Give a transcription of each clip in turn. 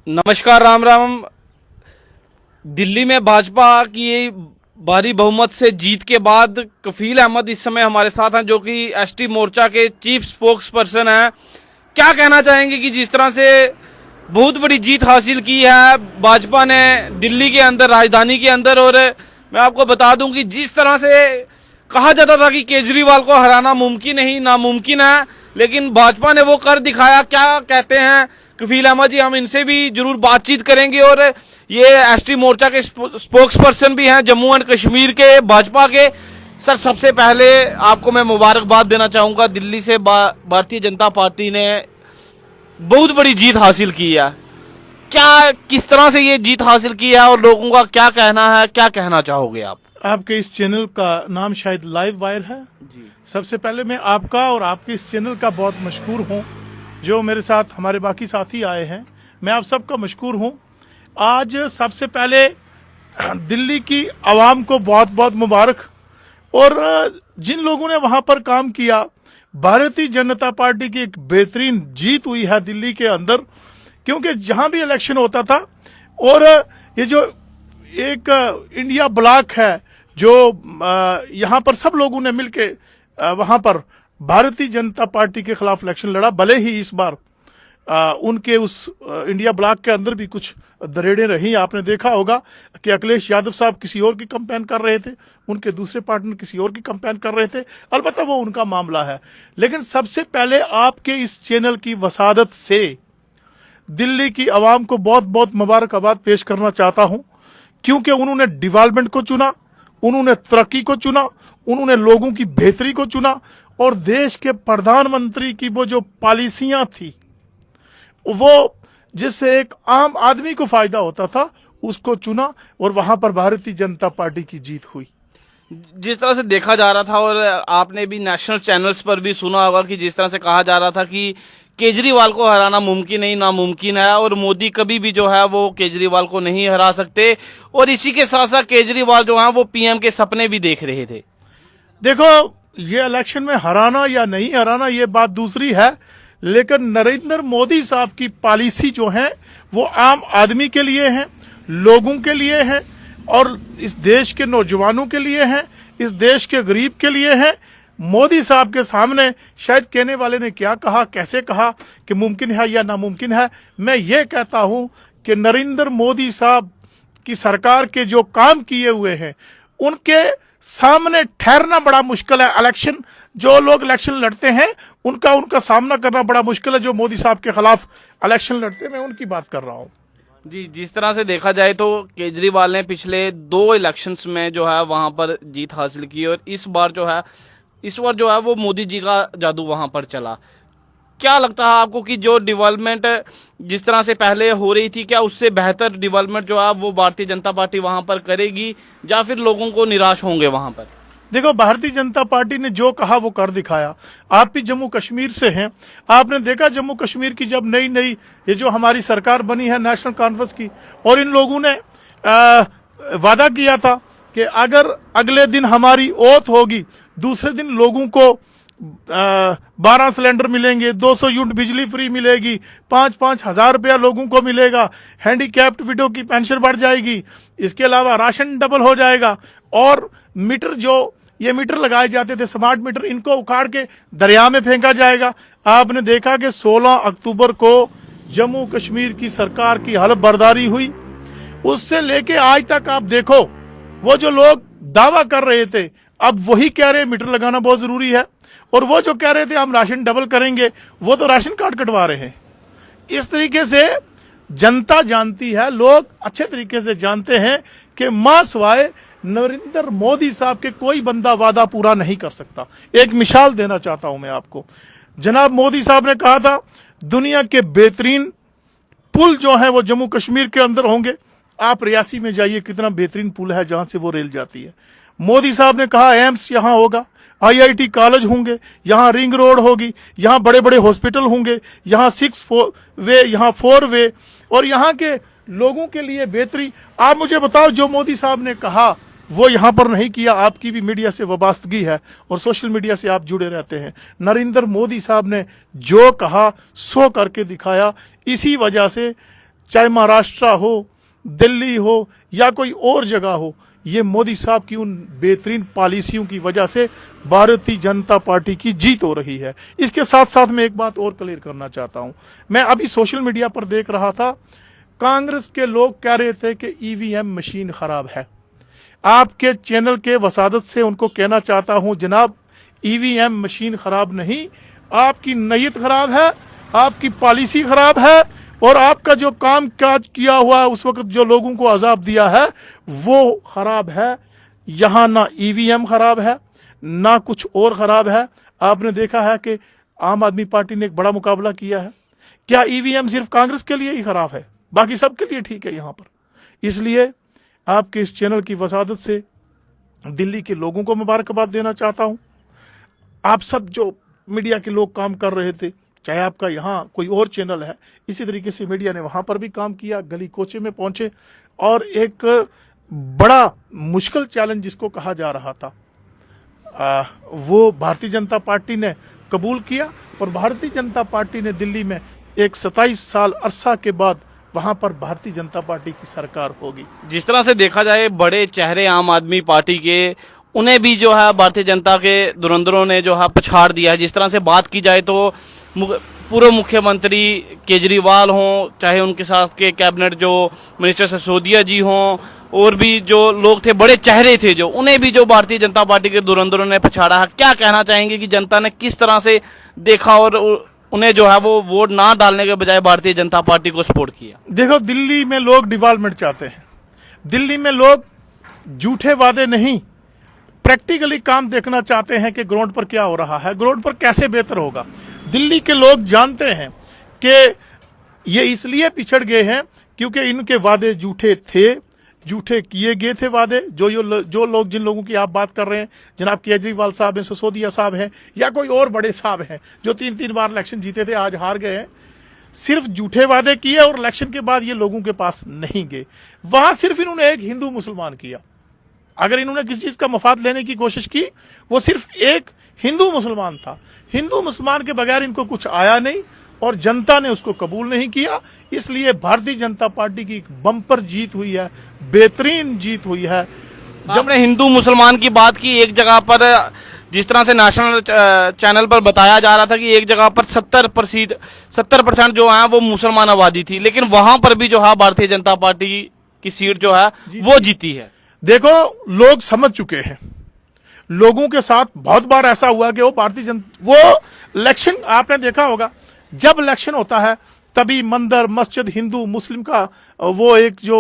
नमस्कार, राम राम। दिल्ली में भाजपा की भारी बहुमत से जीत के बाद कफील अहमद इस समय हमारे साथ हैं, जो कि एसटी मोर्चा के चीफ स्पोक्स पर्सन हैं। क्या कहना चाहेंगे कि जिस तरह से बहुत बड़ी जीत हासिल की है भाजपा ने दिल्ली के अंदर, राजधानी के अंदर। और मैं आपको बता दूं कि जिस तरह से कहा जाता था कि केजरीवाल को हराना मुमकिन ही नामुमकिन है, लेकिन भाजपा ने वो कर दिखाया। क्या कहते हैं कफील अहमद जी, हम इनसे भी जरूर बातचीत करेंगे। और ये एसटी मोर्चा के स्पोक्स पर्सन भी हैं जम्मू एंड कश्मीर के भाजपा के। सर, सबसे पहले आपको मैं मुबारकबाद देना चाहूंगा। दिल्ली से भारतीय जनता पार्टी ने बहुत बड़ी जीत हासिल की है। क्या, किस तरह से ये जीत हासिल की है और लोगों का क्या कहना है, क्या कहना चाहोगे आप? आपके इस चैनल का नाम शायद लाइव वायर है जी। सबसे पहले मैं आपका और आपके इस चैनल का बहुत मशकूर हूँ। जो मेरे साथ हमारे बाकी साथी आए हैं, मैं आप सबका मशकूर हूँ। आज सबसे पहले दिल्ली की आवाम को बहुत बहुत मुबारक। और जिन लोगों ने वहाँ पर काम किया, भारतीय जनता पार्टी की एक बेहतरीन जीत हुई है दिल्ली के अंदर। क्योंकि जहाँ भी इलेक्शन होता था, और ये जो एक इंडिया ब्लॉक है जो यहाँ पर सब लोगों ने मिलके वहाँ पर भारतीय जनता पार्टी के खिलाफ इलेक्शन लड़ा। भले ही इस बार उनके उस इंडिया ब्लॉक के अंदर भी कुछ दरेड़ें रही। आपने देखा होगा कि अखिलेश यादव साहब किसी और की कैंपेन कर रहे थे, उनके दूसरे पार्टनर किसी और की कैंपेन कर रहे थे। अलबत्ता वो उनका मामला है। लेकिन सबसे पहले आपके इस चैनल की वसादत से दिल्ली की आवाम को बहुत बहुत मुबारकबाद पेश करना चाहता हूं, क्योंकि उन्होंने डेवलपमेंट को चुना, उन्होंने तरक्की को चुना, उन्होंने लोगों की बेहतरी को चुना। और देश के प्रधानमंत्री की वो जो पॉलिसियां थी, वो जिससे एक आम आदमी को फायदा होता था, उसको चुना। और वहां पर भारतीय जनता पार्टी की जीत हुई। जिस तरह से देखा जा रहा था, और आपने भी नेशनल चैनल्स पर भी सुना होगा कि जिस तरह से कहा जा रहा था कि केजरीवाल को हराना मुमकिन नहीं नामुमकिन है, और मोदी कभी भी जो है वो केजरीवाल को नहीं हरा सकते। और इसी के साथ साथ केजरीवाल जो है वो पीएम के सपने भी देख रहे थे। देखो, ये इलेक्शन में हराना या नहीं हराना ये बात दूसरी है, लेकिन नरेंद्र मोदी साहब की पॉलिसी जो है वो आम आदमी के लिए है, लोगों के लिए है, और इस देश के नौजवानों के लिए है, इस देश के गरीब के लिए है। मोदी साहब के सामने शायद कहने वाले ने क्या कहा, कैसे कहा कि मुमकिन है या नामुमकिन है। मैं ये कहता हूं कि नरेंद्र मोदी साहब की सरकार के जो काम किए हुए हैं, उनके सामने ठहरना बड़ा मुश्किल है। इलेक्शन, जो लोग इलेक्शन लड़ते हैं उनका सामना करना बड़ा मुश्किल है। जो मोदी साहब के खिलाफ इलेक्शन लड़ते हैं, मैं उनकी बात कर रहा हूं। जी, जिस तरह से देखा जाए तो केजरीवाल ने पिछले 2 इलेक्शंस में जो है वहां पर जीत हासिल की, और इस बार जो है वो मोदी जी का जादू वहां पर चला। क्या लगता है आपको कि जो डेवलपमेंट जिस तरह से पहले हो रही थी, क्या उससे बेहतर डेवलपमेंट जो है वो भारतीय जनता पार्टी वहां पर करेगी, या फिर लोगों को निराश होंगे वहां पर? देखो, भारतीय जनता पार्टी ने जो कहा वो कर दिखाया। आप भी जम्मू कश्मीर से हैं, आपने देखा जम्मू कश्मीर की जब नई ये जो हमारी सरकार बनी है नेशनल कॉन्फ्रेंस की, और इन लोगों ने वादा किया था कि अगर अगले दिन हमारी ओथ होगी, दूसरे दिन लोगों को 12 सिलेंडर मिलेंगे, 200 यूनिट बिजली फ्री मिलेगी, 5-5 हजार रुपया लोगों को मिलेगा, हैंडीकैप्ड विडो की पेंशन बढ़ जाएगी, इसके अलावा राशन डबल हो जाएगा, और मीटर, जो ये मीटर लगाए जाते थे स्मार्ट मीटर, इनको उखाड़ के दरिया में फेंका जाएगा। आपने देखा कि 16 अक्टूबर को जम्मू कश्मीर की सरकार की हलफ बर्दारी हुई। उससे लेके आज तक आप देखो, वो जो लोग दावा कर रहे थे अब वही कह रहे मीटर लगाना बहुत जरूरी है, और वो जो कह रहे थे हम राशन डबल करेंगे, वो तो राशन कार्ड कटवा रहे हैं। इस तरीके से जनता जानती है, लोग अच्छे तरीके से जानते हैं कि मां सवाए नरेंद्र मोदी साहब के कोई बंदा वादा पूरा नहीं कर सकता। एक मिसाल देना चाहता हूं मैं आपको। जनाब मोदी साहब ने कहा था दुनिया के बेहतरीन पुल जो है वो जम्मू कश्मीर के अंदर होंगे। आप रियासी में जाइए, कितना बेहतरीन पुल है जहां से वो रेल जाती है। मोदी साहब ने कहा एम्स यहां होगा, IIT कॉलेज होंगे, यहाँ रिंग रोड होगी, यहाँ बड़े बड़े हॉस्पिटल होंगे, यहाँ 6 वे, यहाँ 4 वे, और यहाँ के लोगों के लिए बेहतरी। आप मुझे बताओ, जो मोदी साहब ने कहा वो यहाँ पर नहीं किया। आपकी भी मीडिया से वाबस्तगी है और सोशल मीडिया से आप जुड़े रहते हैं। नरेंद्र मोदी साहब ने जो कहा सो करके दिखाया। इसी वजह से चाहे महाराष्ट्र हो, दिल्ली हो या कोई और जगह हो, ये मोदी साहब की उन बेहतरीन पॉलिसियों की वजह से भारतीय जनता पार्टी की जीत हो रही है। इसके साथ साथ मैं एक बात और क्लियर करना चाहता हूं। मैं अभी सोशल मीडिया पर देख रहा था, कांग्रेस के लोग कह रहे थे कि ईवीएम मशीन खराब है। आपके चैनल के वसादत से उनको कहना चाहता हूं, जनाब ईवीएम मशीन खराब नहीं, आपकी नीयत खराब है, आपकी पॉलिसी खराब है और आपका जो काम काज किया हुआ है उस वक्त जो लोगों को अजाब दिया है वो खराब है। यहाँ ना ईवीएम खराब है ना कुछ और खराब है। आपने देखा है कि आम आदमी पार्टी ने एक बड़ा मुकाबला किया है। क्या ईवीएम सिर्फ कांग्रेस के लिए ही खराब है? बाकी सबके लिए ठीक है यहाँ पर। इसलिए आपके इस चैनल की वसादत से दिल्ली के लोगों को मुबारकबाद देना चाहता हूँ। आप सब जो मीडिया के लोग काम कर रहे थे, चाहे आपका यहाँ कोई और चैनल है, इसी तरीके से मीडिया ने वहाँ पर भी काम किया, गली कोचे में पहुँचे और एक बड़ा मुश्किल चैलेंज जिसको कहा जा रहा था वो भारतीय जनता पार्टी ने कबूल किया और भारतीय जनता पार्टी ने दिल्ली में एक 27 साल अरसा के बाद वहां पर भारतीय जनता पार्टी की सरकार होगी। जिस तरह से देखा जाए बड़े चेहरे आम आदमी पार्टी के, उन्हें भी जो है भारतीय जनता के धुरंधरों ने जो है पछाड़ दिया है। जिस तरह से बात की जाए तो पूर्व मुख्यमंत्री केजरीवाल हों, चाहे उनके साथ के कैबिनेट जो मिनिस्टर सिसोदिया जी हों, और भी जो लोग थे, बड़े चेहरे थे जो, उन्हें भी जो भारतीय जनता पार्टी के धुरंधरों ने पछाड़ा है। क्या कहना चाहेंगे कि जनता ने किस तरह से देखा और उन्हें जो है वो वोट ना डालने के बजाय भारतीय जनता पार्टी को सपोर्ट किया? देखो, दिल्ली में लोग डेवलपमेंट चाहते हैं। दिल्ली में लोग झूठे वादे नहीं, प्रैक्टिकली काम देखना चाहते हैं कि ग्राउंड पर क्या हो रहा है, ग्राउंड पर कैसे बेहतर होगा। दिल्ली के लोग जानते हैं कि ये इसलिए पिछड़ गए हैं क्योंकि इनके वादे झूठे थे, झूठे किए गए थे वादे। जो लोग जिन लोगों की आप बात कर रहे हैं, जनाब केजरीवाल साहब हैं, सिसोदिया साहब हैं या कोई और बड़े साहब हैं जो 3-3 बार इलेक्शन जीते थे, आज हार गए हैं, सिर्फ झूठे वादे किए और इलेक्शन के बाद ये लोगों के पास नहीं गए। वहां सिर्फ इन्होंने एक हिंदू मुसलमान किया। अगर इन्होंने किसी चीज का मफाद लेने की कोशिश की, वो सिर्फ एक हिंदू मुसलमान था। हिंदू मुसलमान के बगैर इनको कुछ आया नहीं और जनता ने उसको कबूल नहीं किया। इसलिए भारतीय जनता पार्टी की एक बम्पर जीत हुई है, बेहतरीन जीत हुई है। जब हमने हिंदू मुसलमान की बात की, एक जगह पर जिस तरह से नेशनल चैनल पर बताया जा रहा था कि एक जगह पर 70% जो है वो मुसलमान आबादी थी, लेकिन वहां पर भी जो है भारतीय जनता पार्टी की सीट जो है वो जीती है। देखो, लोग समझ चुके हैं। लोगों के साथ बहुत बार ऐसा हुआ कि वो इलेक्शन, आपने देखा होगा, जब इलेक्शन होता है तभी मंदिर मस्जिद हिंदू मुस्लिम का वो एक जो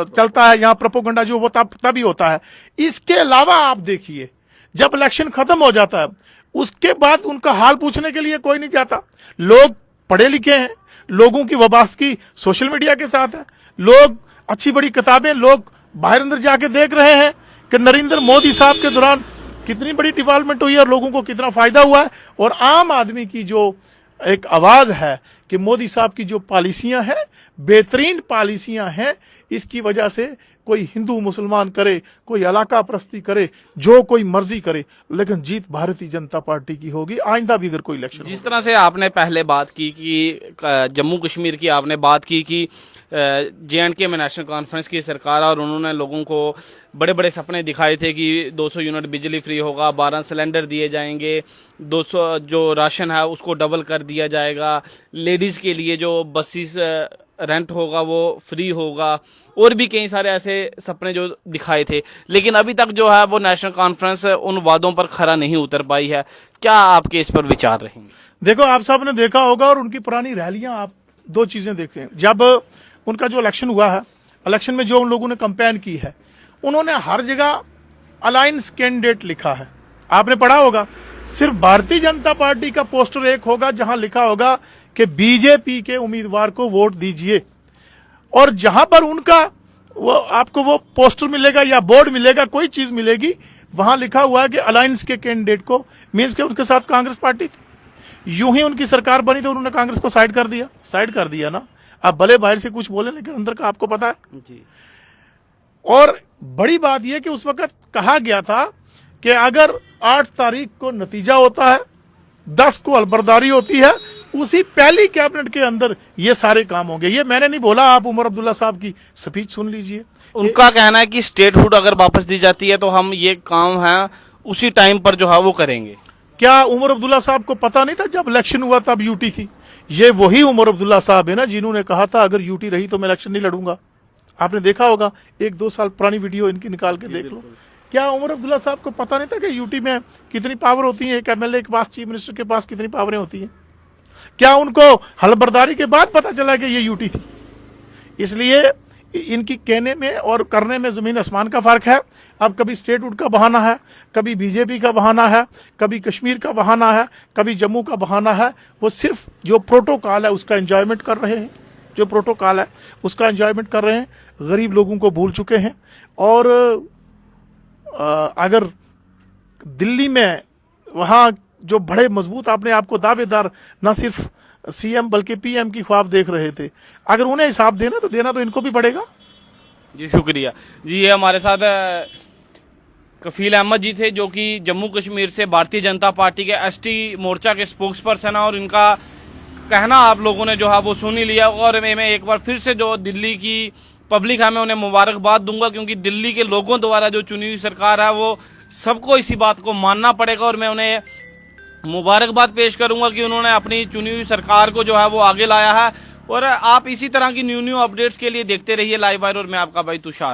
चलता है यहाँ प्रोपेगेंडा जो वो तभी होता है। इसके अलावा आप देखिए, जब इलेक्शन खत्म हो जाता है उसके बाद उनका हाल पूछने के लिए कोई नहीं जाता। लोग पढ़े लिखे हैं, लोगों की वाबस्तगी सोशल मीडिया के साथ है, लोग अच्छी बड़ी किताबें लोग बाहर अंदर जाके देख रहे हैं कि नरेंद्र मोदी साहब के दौरान कितनी बड़ी डेवलपमेंट हुई है और लोगों को कितना फायदा हुआ है। और आम आदमी की जो एक आवाज है कि मोदी साहब की जो पॉलिसियां हैं, बेहतरीन पॉलिसियां हैं, इसकी वजह से कोई हिंदू मुसलमान करे, कोई इलाका परस्ती करे, जो कोई मर्जी करे, लेकिन जीत भारतीय जनता पार्टी की होगी आइंदा भी अगर कोई इलेक्शन। जिस तरह से आपने पहले बात की कि जम्मू कश्मीर की आपने बात की कि JNK में नेशनल कॉन्फ्रेंस की सरकार और उन्होंने लोगों को बड़े बड़े सपने दिखाए थे कि 200 यूनिट बिजली फ्री होगा, 12 सिलेंडर दिए जाएंगे, 200 जो राशन है उसको डबल कर दिया जाएगा, लेडीज़ के लिए जो बसेस रेंट होगा वो फ्री होगा, और भी कई सारे ऐसे सपने जो दिखाए थे। लेकिन अभी तक जो है वो नेशनल कॉन्फ्रेंस उन वादों पर खरा नहीं उतर पाई है। क्या आपके इस पर विचार रहेंगे? देखो, आप सब ने देखा होगा और उनकी पुरानी रैलियां, आप दो चीजें देखते हैं। जब उनका जो इलेक्शन हुआ है, इलेक्शन में जो उन लोगों ने कैंपेन की है, उन्होंने हर जगह अलायंस कैंडिडेट लिखा है। आपने पढ़ा होगा, सिर्फ भारतीय जनता पार्टी का पोस्टर एक होगा जहां लिखा होगा कि बीजेपी के उम्मीदवार को वोट दीजिए, और जहां पर उनका वो आपको वो पोस्टर मिलेगा या बोर्ड मिलेगा, कोई चीज मिलेगी, वहां लिखा हुआ है कि अलायंस के कैंडिडेट को, मींस के उनके साथ कांग्रेस पार्टी थी। यूं ही उनकी सरकार बनी तो उन्होंने कांग्रेस को साइड कर दिया ना। आप भले बाहर से कुछ बोले लेकिन अंदर का आपको पता है जी। और बड़ी बात यह कि उस वक्त कहा गया था कि अगर 8 तारीख को नतीजा होता है, 10 को अलबरदारी होती है, उसी पहली कैबिनेट के अंदर ये सारे काम होंगे। ये मैंने नहीं बोला, आप उमर अब्दुल्ला साहब की स्पीच सुन लीजिए। उनका कहना है कि स्टेटहुड अगर वापस दी जाती है तो हम ये काम है उसी टाइम पर जो है वो करेंगे। क्या उमर अब्दुल्ला साहब को पता नहीं था जब इलेक्शन हुआ तब यूटी थी? ये वही उमर अब्दुल्ला साहब है ना जिन्होंने कहा था अगर यूटी रही तो मैं इलेक्शन नहीं लड़ूंगा। आपने देखा होगा, 1-2 साल पुरानी वीडियो इनकी निकाल के देख लो। क्या उमर अब्दुल्ला साहब को पता नहीं था कि यूटी में कितनी पावर होती है, एक एमएलए के पास, चीफ मिनिस्टर के पास कितनी पावरें होती हैं? क्या उनको हलबर्दारी के बाद पता चला कि ये यूटी थी? इसलिए इनकी कहने में और करने में ज़मीन आसमान का फ़र्क है। अब कभी स्टेटहुड का बहाना है, कभी बीजेपी का बहाना है, कभी कश्मीर का बहाना है, कभी जम्मू का बहाना है। वो सिर्फ जो प्रोटोकॉल है उसका एंजॉयमेंट कर रहे हैं, जो प्रोटोकॉल है उसका एंजॉयमेंट कर रहे हैं। गरीब लोगों को भूल चुके हैं। और अगर दिल्ली में वहाँ जो बड़े मजबूत अपने आप को दावेदार न सिर्फ सीएम बल्कि पीएम की ख्वाब देख रहे थे, अगर उन्हें हिसाब देना तो इनको भी पड़ेगा। जी शुक्रिया जी। ये हमारे साथ कफील अहमद जी थे जो कि जम्मू कश्मीर से भारतीय जनता पार्टी के एसटी मोर्चा के स्पोक्स पर्सन है, और इनका कहना आप लोगों ने जो है वो सुन ही लिया। और मैं एक बार फिर से जो दिल्ली की पब्लिक है मैं उन्हें मुबारकबाद दूंगा, क्योंकि दिल्ली के लोगों द्वारा जो चुनी हुई सरकार है वो सबको इसी बात को मानना पड़ेगा। और मैं उन्हें मुबारकबाद पेश करूंगा कि उन्होंने अपनी चुनी हुई सरकार को जो है वो आगे लाया है। और आप इसी तरह की न्यू अपडेट्स के लिए देखते रहिए लाइव वायर, और मैं आपका भाई तुषार।